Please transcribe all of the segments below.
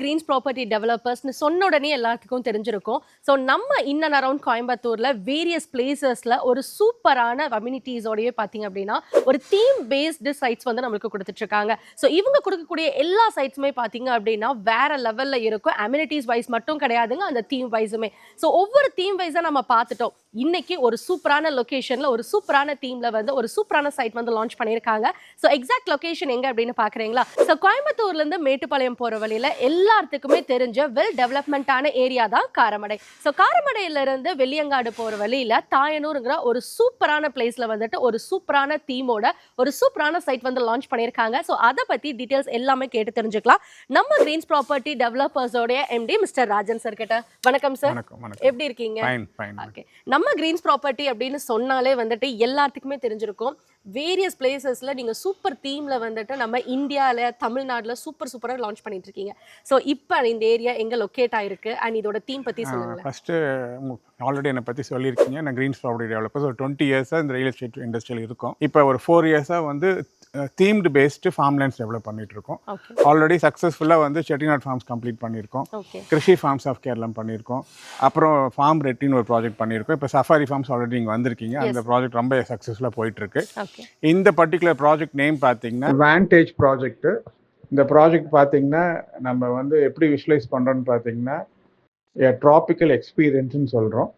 Green's property டெவலப்பர்ஸ்னு சொன்ன உடனே எல்லாத்துக்கும் தெரிஞ்சிருக்கும். ஸோ நம்ம இன் அண்ட் அரவுண்ட் கோயம்புத்தூர்ல வேரியஸ் பிளேசஸ்ல ஒரு சூப்பரான கம்யூனிட்டிஸோடயே பார்த்தீங்க அப்படின்னா ஒரு தீம் பேஸ்டு சைட்ஸ் வந்து நம்மளுக்கு கொடுத்துட்டு இருக்காங்க. ஸோ இவங்க கொடுக்கக்கூடிய எல்லா சைட்ஸுமே பார்த்தீங்க அப்படின்னா வேற லெவல்ல இருக்கும். அம்யூனிட்டிஸ் வைஸ் மட்டும் கிடையாதுங்க, அந்த தீம் வைஸுமே. ஸோ ஒவ்வொரு தீம் வைஸா நம்ம பார்த்துட்டோம். இன்னைக்கு ஒரு சூப்பரான லொகேஷன்ல ஒரு சூப்பரான தீம்ல வந்து ஒரு சூப்பரான சைட் வந்து லான்ச் பண்ணியிருக்காங்க. ஸோ எக்ஸாக்ட் லொகேஷன் எங்க அப்படின்னு பாக்குறீங்களா? ஸோ கோயம்புத்தூர்ல இருந்து மேட்டுப்பாளையம் போற வழியில எல்லாத்துக்குமே தெரிஞ்ச வெல் டெவலப்மெண்டான ஏரியா தான் காரமடை. ஸோ காரமடையில இருந்து வெள்ளியங்காடு போற வழியில தாயனூருங்கிற ஒரு சூப்பரான பிளேஸ்ல வந்துட்டு ஒரு சூப்பரான தீமோட ஒரு சூப்பரான சைட் வந்து லான்ச் பண்ணியிருக்காங்க. ஸோ அதை பத்தி டீடைல்ஸ் எல்லாமே கேட்டு தெரிஞ்சுக்கலாம். நம்ம கிரீன்ஸ் ப்ராப்பர்ட்டி டெவலப்பர்ஸோட எம்டி மிஸ்டர் ராஜன் சார் கிட்ட. வணக்கம் சார், எப்படி இருக்கீங்க? ஓகே, நம்ம கிரீன்ஸ் ப்ராப்பர்ட்டி அப்படின்னு சொன்னாலே வந்துட்டு எல்லாத்துக்குமே தெரிஞ்சிருக்கும். வேரியஸ் பிளேசஸ்ல நீங்க சூப்பர் தீம்ல வந்துட்டு நம்ம இந்தியால தமிழ்நாடுல சூப்பராக லான்ச் பண்ணிட்டு இருக்கீங்க. ஸோ இப்போ இந்த ஏரியா எங்க லொக்கேட் ஆயிருக்கு அண்ட் இதோட தீம் பத்தி சொல்லுங்க. ஃபர்ஸ்ட் ஆல்ரெடி என்னை பற்றி சொல்லியிருக்கீங்க. நான் கிரீன்ஸ் ப்ராப்பர்ட்டி டெவலப்பர்ஸ் ஒரு 20 இயர்ஸாக இந்த ரியல் எஸ்டேட் இண்டஸ்ட்ரியில் இருக்கும். இப்போ ஒரு 4 இயர்ஸாக வந்து themed based form lands develop பண்ணிட்டு இருக்கோம். ஆல்ரெடி சக்ஸஸ்ஃபுல்லாக வந்து செட்டிநாட் ஃபார்ம்ஸ் கம்ப்ளீட் பண்ணியிருக்கோம். கிருஷி ஃபார்ம்ஸ் ஆஃப் கேரளம் பண்ணியிருக்கோம். அப்புறம் ஃபார்ம் ரெட்டின்னு ஒரு ப்ராஜெக்ட் பண்ணியிருக்கோம். இப்போ சஃபாரி ஃபார்ம்ஸ் ஆல்ரெடி இங்கே வந்திருக்கீங்க. அந்த ப்ராஜெக்ட் ரொம்ப சக்ஸஸ்ஃபுல்லாக போயிட்டு இருக்கு. இந்த பர்டிகுலர் ப்ராஜெக்ட் நேம் பார்த்தீங்கன்னா வாண்டேஜ் ப்ராஜெக்ட். இந்த ப்ராஜெக்ட் பார்த்தீங்கன்னா நம்ம வந்து எப்படி விஷுவலைஸ் பண்ணுறோன்னு பார்த்தீங்கன்னா ட்ராபிக்கல் எக்ஸ்பீரியன்ஸ்னு சொல்கிறோம்.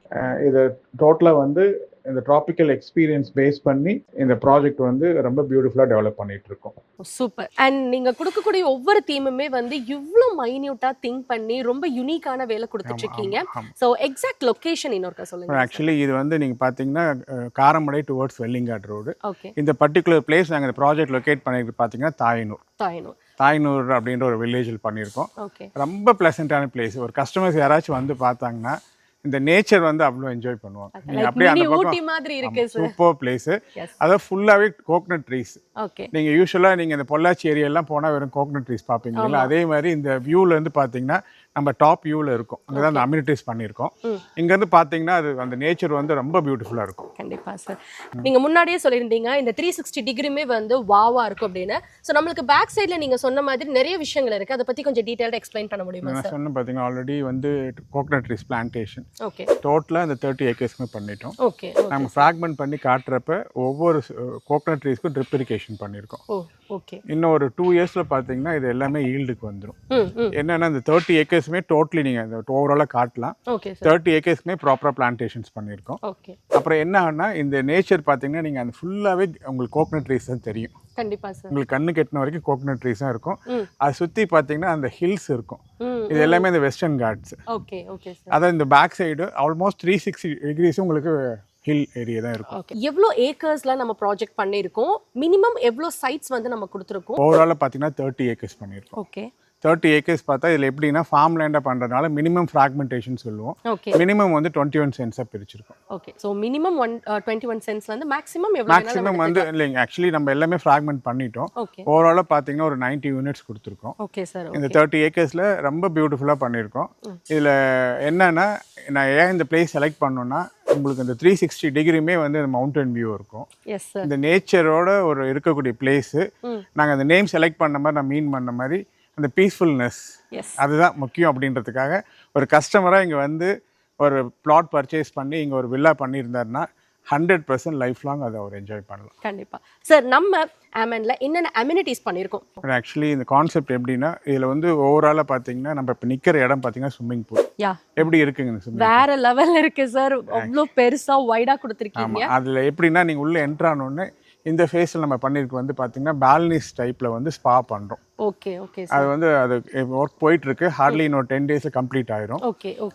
இது டோட்டலாக வந்து இந்த ட்ராபிக்கல் எக்ஸ்பீரியன்ஸ் பேஸ் பண்ணி இந்த ப்ராஜெக்ட் வந்து ரொம்ப பியூட்டிஃபுல்லாக டெவலப் பண்ணிட்டு இருக்கோம். சூப்பர். அண்ட் நீங்க கொடுக்கக்கூடிய ஒவ்வொரு தீமுமே வந்து இவ்வளோ மைன்யூட்டா திங்க் பண்ணி ரொம்ப யூனிக்கான வேலை கொடுத்துட்டு இருக்கீங்க. ஸோ எக்ஸாக்ட் லொகேஷன் இன்னொருக்கா சொல்லுங்க. ஆக்சுவலி இது வந்து நீங்க பார்த்தீங்கன்னா காரமடை டுவர்ட்ஸ் வெள்ளிங்காடு ரோடு. இந்த பர்டிகுலர் பிளேஸ் நாங்கள் இந்த ப்ராஜெக்ட் லொக்கேட் பண்ணிட்டு பார்த்தீங்கன்னா தாயனூர் அப்படின்ற ஒரு வில்லேஜில் பண்ணியிருக்கோம். ரொம்ப பிளசண்டான பிளேஸ். ஒரு கஸ்டமர்ஸ் யாராச்சும் வந்து பார்த்தாங்கன்னா இந்த நேச்சர் வந்து அவ்வளோ என்ஜாய் பண்ணுவாங்க. நீங்க அப்படியே அந்த பக்கம் சூப்பர் பிளேஸ். அதாவது ஃபுல்லாவே கோகனட் ட்ரீஸ். நீங்க யூஸ்வலா நீங்க இந்த பொள்ளாச்சி ஏரியாலாம் போனா வெறும் கோகனட் ட்ரீஸ் பாப்பீங்களா, அதே மாதிரி இந்த வியூல இருந்து பாத்தீங்கன்னா நம்ம டாப் வியூல இருக்கும். அங்கதான் அந்த அம்யூனிட்டிஸ் பண்ணியிருக்கோம். இங்க இருந்து பாத்தீங்கன்னா அது அந்த நேச்சர் வந்து ரொம்ப பியூட்டிஃபுல்லா இருக்கும். கண்டிப்பா சார். நீங்க முன்னாடியே சொல்லியிருந்தீங்க இந்த 360 டிகிரிமே வந்து வாவா இருக்கும் அப்படின்னு. ஸோ நம்மளுக்கு பேக் சைட்ல நீங்க சொன்ன மாதிரி நிறைய விஷயங்கள் இருக்கு. அதை பத்தி கொஞ்சம் டீடைல்டா எக்ஸ்பிளைன் பண்ண முடியுமா? நான் சொன்ன பாத்தீங்கன்னா ஆல்ரெடி வந்து கோகனட் ட்ரீஸ் பிளான்டேஷன் டோட்டலா இந்த 30 ஏக்கர்ஸ்மே பண்ணிட்டோம். நம்ம ஃப்ராக்மெண்ட் பண்ணி காட்டுறப்ப ஒவ்வொரு கோகனட் ட்ரீஸ்க்கும் ட்ரிப் இரிகேஷன் பண்ணியிருக்கோம். இன்னும் ஒரு 2 இயர்ஸ்ல பாத்தீங்கன்னா இது எல்லாமே ஈல்டுக்கு வந்துடும். என்னன்னா இந்த 30 ஏக்கர்ஸ்மே டோட்டலி நீங்க ஓவராலா காட்டலாம். 30 ஏக்கர்ஸ்மே ப்ராப்பரா பிளான்டேஷன்ஸ் பண்ணியிருக்கோம். அப்புறம் என்ன ஆனா இந்த நேச்சர் பாத்தீங்கன்னா நீங்க அந்த ஃபுல்லாவே உங்களுக்கு கோகனட் ட்ரீஸ் தான் தெரியும். கண்டிப்பா சார். உங்களுக்கு கண்ணு கெட்டின வரைக்கும் கோகனட் ட்ரீஸ் தான் இருக்கும். அதை சுத்தி பாத்தீங்கன்னா அந்த ஹில்ஸ் இருக்கும். இது எல்லாமே இந்த வெஸ்டர்ன் காட்ஸ். அதான் இந்த பேக் சைடு ஆல்மோஸ்ட் 360 டிகிரிஸ் உங்களுக்கு ஹில் ஏரியா தான் இருக்கும். எவ்வளோ ஏக்கர்ஸ்ல நம்ம ப்ராஜெக்ட் பண்ணியிருக்கோம்? மினிமம் எவ்வளோ சைட்ஸ் வந்து நம்ம கொடுத்துருக்கோம்? ஓவராலா பாத்தீங்கன்னா 30 ஏக்கர்ஸ் பண்ணியிருக்கோம். 30 ஏக்கர்ஸ் பார்த்தா இதில் எப்படின்னா ஃபார்ம் லேண்டாக பண்ணுறதுனால மினிமம் ஃப்ராக்மெண்டேஷன் சொல்லுவோம். மினிமம் வந்து 21 சென்ட்ஸாக பிரிச்சிருக்கோம். ஓகே, ஸோ மினிமம் 21 சென்ட்ஸ் வந்து மேக்ஸிமம் எவ்வளோ? மேக்ஸிமம் வந்து இல்லைங்க, ஆக்சுவலி நம்ம எல்லாமே ஃப்ராக்மெண்ட் பண்ணிட்டோம். ஓவராலாக பார்த்தீங்கன்னா ஒரு 90 யூனிட்ஸ் கொடுத்துருக்கோம். Okay sir. இந்த 30 ஏக்கர்ஸில் ரொம்ப பியூட்டிஃபுல்லாக பண்ணியிருக்கோம். இதில் என்னன்னா நான் ஏன் இந்த பிளேஸ் செலக்ட் பண்ணோன்னா உங்களுக்கு இந்த 360 டிகிரியுமே வந்து இந்த மவுண்டன் வியூ இருக்கும். இந்த நேச்சரோட ஒரு இருக்கக்கூடிய பிளேஸு. நாங்கள் அந்த நேம் செலக்ட் பண்ண மாதிரி நான் மீன் பண்ண மாதிரி அந்த பீஸ்ஃபுல்னஸ் அதுதான் முக்கியம். அப்படின்றதுக்காக ஒரு கஸ்டமராக இங்கே வந்து ஒரு பிளாட் பர்ச்சேஸ் பண்ணி இங்கே ஒரு வில்லா பண்ணியிருந்தாருன்னா 100% லைஃப் லாங் அதை அவர் என்ஜாய் பண்ணலாம். கண்டிப்பாக சார். நம்ம ஆமன்ல என்னென்ன அம்யூனிட்டிஸ் பண்ணியிருக்கோம்? ஆக்சுவலி இந்த கான்செப்ட் எப்படின்னா இதில் வந்து ஓவராலாக பார்த்தீங்கன்னா நம்ம இப்போ நிற்கிற இடம் பார்த்தீங்கன்னா ஸ்விம்மிங் பூல் எப்படி இருக்குங்க? வேற லெவலில் இருக்கு சார். அவ்வளோ பெருசாக வைடாக கொடுத்துருக்கீங்க. அதில் எப்படின்னா நீங்கள் உள்ளே என்ட்ரானோடனே இந்த ஃபேஸில் நம்ம பண்ணிருக்கு வந்து பார்த்தீங்கன்னா பால்னிஸ் டைப்பில் வந்து ஸ்பா பண்ணுறோம். அது வந்து அது ஒர்க் போயிட்டு இருக்கு. ஹார்ட்லி இன்னொரு 10 டேஸ்ல கம்ப்ளீட் ஆயிரும்.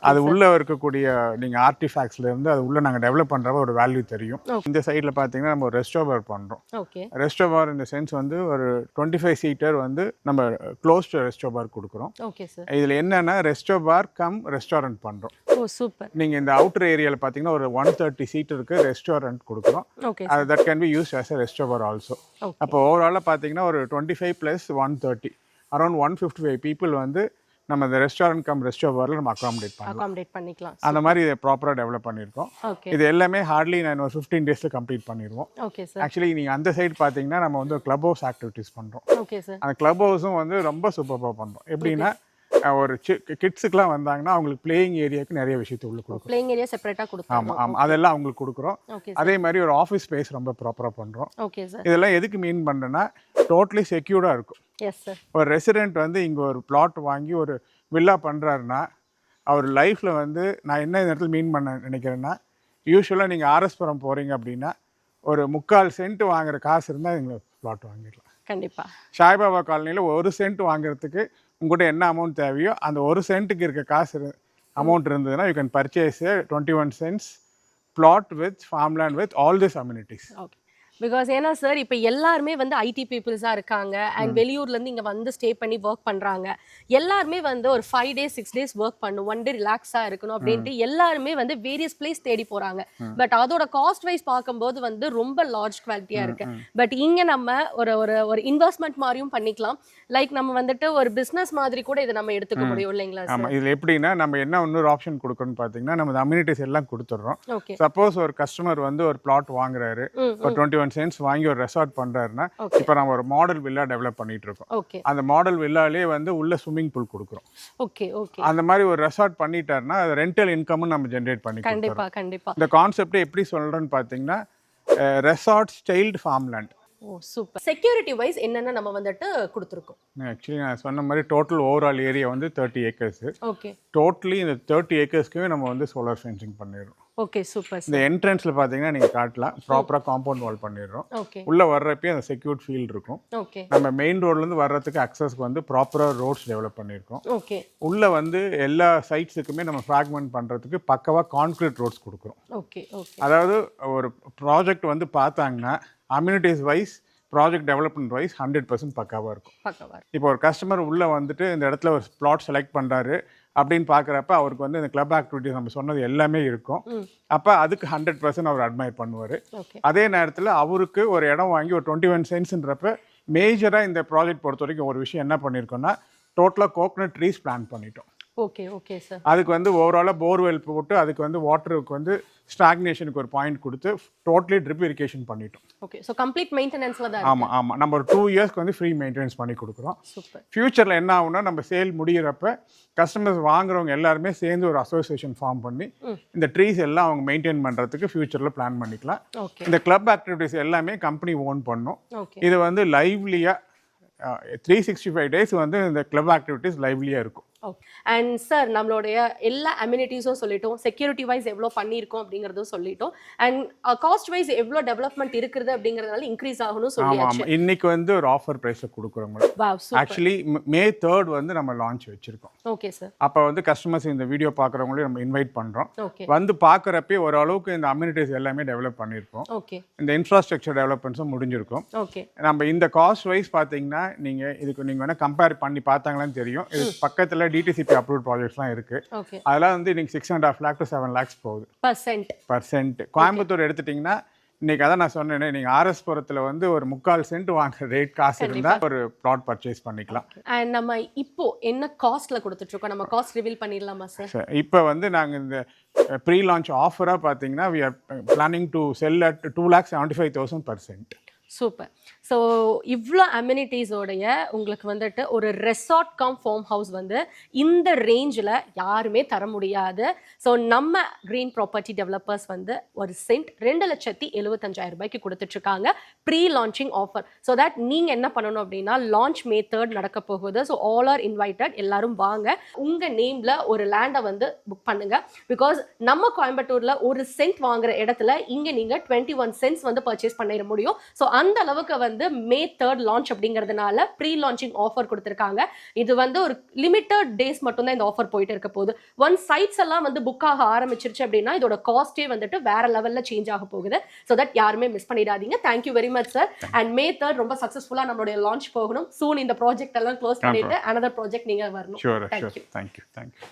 அது உள்ள இருக்கக்கூடிய நீங்க ஆர்டிஃபேக்ட்ஸ்ல இருந்து அது உள்ள நாங்க டெவலப் பண்றப்ப ஒரு வேல்யூ தெரியும். இந்த சைட்ல பாத்தீங்கன்னா நம்ம ஒரு ரெஸ்டோபார் பண்றோம். ரெஸ்டோபார் இந்த சென்ஸ் வந்து ஒரு 25 சீட்டர் வந்து நம்ம க்ளோஸ்ட் ரெஸ்டோபார் கொடுக்குறோம். இதுல என்னன்னா ரெஸ்டோபார் கம் ரெஸ்டாரண்ட் பண்றோம். நீங்க இந்த அவுட்டர் ஏரியால பாத்தீங்கன்னா ஒரு 130 சீட்டருக்கு ரெஸ்டாரண்ட் கொடுக்குறோம். That can be used as a restobar also. அப்போ ஓவராலா பாத்தீங்கன்னா ஒரு 25 + 130 அரௌண்ட் 155 பீப்புள் வந்து நம்ம இந்த ரெஸ்டாரண்ட் கம் ரெஸ்டோபாரில் நம்ம அகாமடேட் பண்ணிக்கலாம். அந்த மாதிரி இதை ப்ராப்பராக டெவலப் பண்ணியிருக்கோம். இது எல்லாமே ஹார்ட்லி நான் ஒரு 15 டேஸில் கம்ப்ளீட் பண்ணிடுவோம். ஆக்சுவலி நீங்கள் அந்த சைடு பார்த்தீங்கன்னா நம்ம வந்து கிளப் ஹவுஸ் ஆக்டிவிட்டீஸ் பண்ணுறோம். அந்த கிளப் ஹவுஸும் வந்து ரொம்ப சூப்பராக பண்ணுறோம். எப்படின்னா ஒரு கிட்ஸுக்குலாம் வந்தாங்கன்னா அவங்களுக்கு பிளேயிங் ஏரியாவுக்கு நிறைய விஷயத்தை உள்ள கொடுக்கும். பிளேயிங் ஏரியா செப்பரேட்டா கொடுப்போம். ஆமாம் ஆமாம், அதெல்லாம் அவங்களுக்கு கொடுக்குறோம். அதே மாதிரி ஒரு ஆஃபீஸ் ஸ்பேஸ் ரொம்ப ப்ராப்பராக பண்ணுறோம். Okay sir. இதெல்லாம் எதுக்கு மீன் பண்ணுறேன்னா டோட்டலி செக்யூர்டாக இருக்கும். Yes sir. ஒரு ரெசிடென்ட் வந்து இங்கே ஒரு பிளாட் வாங்கி ஒரு வில்லா பண்ணுறாருன்னா அவர் லைஃப்பில் வந்து நான் என்ன இந்த இடத்துல மீன் பண்ண நினைக்கிறேன்னா, யூஸ்வலாக நீங்கள் ஆர்எஸ்புரம் போகிறீங்க அப்படின்னா ஒரு 3/4 சென்ட் வாங்குற காசு இருந்தால் நீங்கள் பிளாட் வாங்கிடலாம். கண்டிப்பாக. சாய்பாபா காலனியில் 1 சென்ட் வாங்குறதுக்கு உங்கள்கிட்ட என்ன அமௌண்ட் தேவையோ அந்த 1 சென்ட்டுக்கு இருக்க காசு அமௌண்ட் இருந்ததுன்னா you can purchase 21 cents plot with farmland with all these amenities. Okay. Because ஏன்னா சார் இப்போ எல்லாருமே வந்து ஐடி பீப்புள்ஸாக இருக்காங்க அண்ட் வெளியூர்லேருந்து இங்கே வந்து ஸ்டே பண்ணி ஒர்க் பண்ணுறாங்க. எல்லாருமே வந்து ஒரு 5 days 6 days ஒர்க் பண்ணும், 1 day ரிலாக்ஸாக இருக்கணும் அப்படின்ட்டு எல்லாருமே வந்து வேரியஸ் பிளேஸ் தேடி போகிறாங்க. பட் அதோட காஸ்ட் வைஸ் பார்க்கும்போது வந்து ரொம்ப லார்ஜ் குவாலிட்டியாக இருக்கு. பட் இங்கே நம்ம ஒரு ஒரு ஒரு இன்வெஸ்ட்மெண்ட் மாதிரியும் பண்ணிக்கலாம். லைக் நம்ம வந்துட்டு ஒரு பிஸ்னஸ் மாதிரி கூட இதை நம்ம எடுத்துக்க முடியும் இல்லைங்களா? ஆமாம், இதில் எப்படின்னா நம்ம என்ன இன்னொரு ஆப்ஷன் கொடுக்கணும்னு பார்த்தீங்கன்னா நம்ம அம்யூனிட்டிஸ் எல்லாம் கொடுத்துட்றோம். ஓகே. சப்போஸ் ஒரு கஸ்டமர் வந்து ஒரு பிளாட் வாங்குறாரு, ஒரு 21 cents வாங்கி ஒரு ரெசார்ட் பண்றாருன்னா இப்போ நம்ம ஒரு மாடல் வில்லா டெவலப் பண்ணிட்டு இருக்கோம். அந்த மாடல் வில்லாலே வந்து உள்ள ஸ்விம்மிங் பூல் கொடுக்குறோம். Okay okay. அந்த மாதிரி ஒரு ரெசார்ட் பண்ணிட்டாருன்னா அது ரெண்டல் இன்கம் நம்ம ஜென்ரேட் பண்ணி கண்டிப்பா கண்டிப்பா. இந்த கான்செப்ட் எப்படி சொல்றேன்னு பார்த்தீங்கன்னா ரெசார்ட் ஸ்டைல்டு ஃபார்ம்லேண்ட். ஓ சூப்பர். செக்யூரிட்டி வைஸ் என்னென்ன நம்ம வந்துட்டு கொடுத்துருக்கோம்? ஆக்சுவலி நான் சொன்ன மாதிரி டோட்டல் ஓவரால் ஏரியா வந்து 30 acres. ஓகே. டோட்டலி இந்த 30 acresக்குமே நம்ம வந்து சோலார் ஃபென்சிங் பண்ணிடுறோம். Okay super. இந்த என்ட்ரன்ஸ்ல பாத்தீங்கன்னா நீங்க காட்டலாம் ப்ராப்பரா காம்பவுண்ட் வால் பண்ணிடுறோம். ஓகே. உள்ள வர்றப்பே அந்த செக்யூர்ட் ஃபீல்ட் இருக்கும். ஓகே. நம்ம மெயின் ரோட்ல இருந்து வர்றதுக்கு அக்சஸ்க்கு வந்து ப்ராப்பரா ரோட்ஸ் டெவலப் பண்ணியிருக்கோம். ஓகே. உள்ள வந்து எல்லா சைட்ஸுக்குமே நம்ம ஃப்ராக்மெண்ட் பண்றதுக்கு பக்கவா கான்கிரீட் ரோட்ஸ் கொடுக்குறோம். Okay okay. அதாவது ஒரு ப்ராஜெக்ட் வந்து பார்த்தாங்கன்னா amenities wise project development wise 100% பக்காவாக இருக்கும். இப்போ ஒரு கஸ்டமர் உள்ளே வந்துட்டு இந்த இடத்துல ஒரு பிளாட் செலக்ட் பண்ணுறாரு அப்படின்னு பார்க்குறப்ப அவருக்கு வந்து இந்த கிளப் ஆக்டிவிட்டிஸ் நம்ம சொன்னது எல்லாமே இருக்கும். அப்போ அதுக்கு 100% அவர் அட்மையர் பண்ணுவார். அதே நேரத்தில் அவருக்கு ஒரு இடம் வாங்கி ஒரு 21 centsன்றப்ப மேஜராக இந்த ப்ராஜெக்ட் பொறுத்த வரைக்கும் ஒரு விஷயம் என்ன பண்ணியிருக்கோம்னா டோட்டலாக கோகனட் ட்ரீஸ் பிளான் பண்ணிட்டோம். Okay okay sir. அதுக்கு வந்து ஓவராலாக போர்வெல் போட்டு அதுக்கு வந்து வாட்டருக்கு வந்து ஸ்டாக்னேஷனுக்கு ஒரு பாயிண்ட் கொடுத்து டோட்டலி ட்ரிப் இரிகேஷன் பண்ணிட்டோம். ஓகே. ஸோ கம்ப்ளீட் மெயின்டெனன்ஸ்ல தான். ஆமாம் ஆமாம், நம்ம ஒரு 2 yearsக்கு வந்து ஃப்ரீ மெயின்டெனன்ஸ் பண்ணி கொடுக்குறோம். சூப்பர். ஃபியூச்சரில் என்ன ஆகும்னா நம்ம சேல் முடிகிறப்ப கஸ்டமர்ஸ் வாங்குறவங்க எல்லாருமே சேர்ந்து ஒரு அசோசியேஷன் ஃபார்ம் பண்ணி இந்த ட்ரீஸ் எல்லாம் அவங்க மெயின்டைன் பண்ணுறதுக்கு ஃபியூச்சரில் பிளான் பண்ணிக்கலாம். இந்த கிளப் ஆக்டிவிட்டிஸ் எல்லாமே கம்பெனி ஓன் பண்ணும். இது வந்து லைவ்லியாக 365 days வந்து இந்த கிளப் ஆக்டிவிட்டிஸ் லைவ்லியாக இருக்கும். அண்ட் சார் நம்மளுடைய எல்லா அம்யூனிட்டிஸும் சொல்லிட்டோம், செக்யூரிட்டி வைஸ் எவ்வளோ பண்ணியிருக்கோம் அப்படிங்கிறதும் சொல்லிட்டோம், அண்ட் காஸ்ட் வைஸ் எவ்வளோ டெவலப்மெண்ட் இருக்குது அப்படிங்கிறதுனால இன்க்ரீஸ் ஆகணும் சொல்லியாச்சு. ஆமாம், இன்னைக்கு வந்து ஒரு ஆஃபர் ப்ரைஸை கொடுக்குறோம். ஆக்சுவலி May 3rd வந்து நம்ம லான்ச் வச்சிருக்கோம். Okay sir. அப்போ வந்து கஸ்டமர்ஸ் இந்த வீடியோ பார்க்குறவங்களையும் நம்ம இன்வைட் பண்ணுறோம். ஓகே. வந்து பார்க்குறப்பே ஓரளவுக்கு இந்த அம்யூனிட்டிஸ் எல்லாமே டெவலப் பண்ணியிருக்கோம். ஓகே. இந்த இன்ஃப்ராஸ்ட்ரக்சர் டெவலப்மெண்ட்ஸும் முடிஞ்சிருக்கும். ஓகே. நம்ம இந்த காஸ்ட் வைஸ் பார்த்தீங்கன்னா நீங்கள் இதுக்கு நீங்கள் வேணால் கம்பேர் பண்ணி பார்த்தாங்களான்னு தெரியும். இது பக்கத்தில் டிடிசிபி அப்ரூவ்ட் ப்ராஜெக்ட்ஸ்லாம் இருக்கு. அதெல்லாம் வந்து இன்னைக்கு 6.5 lakh to 7 lakhs போகுது பர்சன்ட். கோயம்புத்தூர் எடுத்துட்டிங்கன்னா இன்னைக்கு அதான் நான் சொன்னேன், நீங்க ஆர்எஸ்புரத்தில் வந்து ஒரு 3/4 சென்ட் வாங்குற ரேட் காசு இருந்தா ஒரு பிளாட் பர்ச்சேஸ் பண்ணிக்கலாம். அண்ட் நம்ம இப்போ என்ன காஸ்ட்ல கொடுத்துட்டு இருக்கோம், நம்ம காஸ்ட் ரிவீல் பண்ணிடலாமா சார்? இப்போ வந்து நாங்க இந்த ப்ரீ லான்ச் ஆஃபரா பாத்தீங்கன்னா we are planning to sell at 2,75,000 per cent. Super. So இவ்வளோ அம்யூனிட்டிஸோடைய உங்களுக்கு வந்துட்டு ஒரு ரெசார்ட் கம் ஃபார்ம் ஹவுஸ் வந்து இந்த ரேஞ்சில் யாருமே தர முடியாது. ஸோ நம்ம க்ரீன் ப்ராப்பர்ட்டி டெவலப்பர்ஸ் வந்து ஒரு சென்ட் 2,75,000 ரூபாய்க்கு கொடுத்துட்ருக்காங்க pre launching offer. So that நீங்கள் என்ன பண்ணணும் அப்படின்னா லான்ச் May 3rd நடக்க போகுது. ஸோ ஆல் ஆர் இன்வைட்டட், எல்லாரும் வாங்க, உங்கள் நேமில் ஒரு லேண்டை வந்து புக் பண்ணுங்க. பிகாஸ் நம்ம கோயம்புத்தூரில் ஒரு சென்ட் வாங்குற இடத்துல இங்கே நீங்கள் 21 cents வந்து பர்ச்சேஸ் பண்ணிட முடியும். ஸோ அந்த அளவுக்கு வந்து May 3rd லான்ச் அப்படிங்கிறதுனால ப்ரீ லான்ச்சிங் ஆஃபர் கொடுத்துருக்காங்க. இது வந்து ஒரு லிமிட்டட் டேஸ் மட்டும் தான் இந்த ஆஃபர் போயிட்டு இருக்க போகுது. ஒன் சைட்ஸ் எல்லாம் வந்து புக் ஆக ஆரம்பிச்சிருச்சு அப்படின்னா இதோட காஸ்டே வந்துட்டு வேற லெவல்ல சேஞ்ச் ஆக போகுது. ஸோ தட் யாருமே மிஸ் பண்ணிடாதீங்க. Thank you very much sir. And May 3rd ரொம்ப சக்ஸஸ்ஃபுல்லாக நம்மளுடைய லான்ச் போகணும். சூன் இந்த ப்ராஜெக்ட் எல்லாம் க்ளோஸ் பண்ணிட்டு அனதர் ப்ராஜெக்ட் நீங்க வரணும். Sure. Thank you.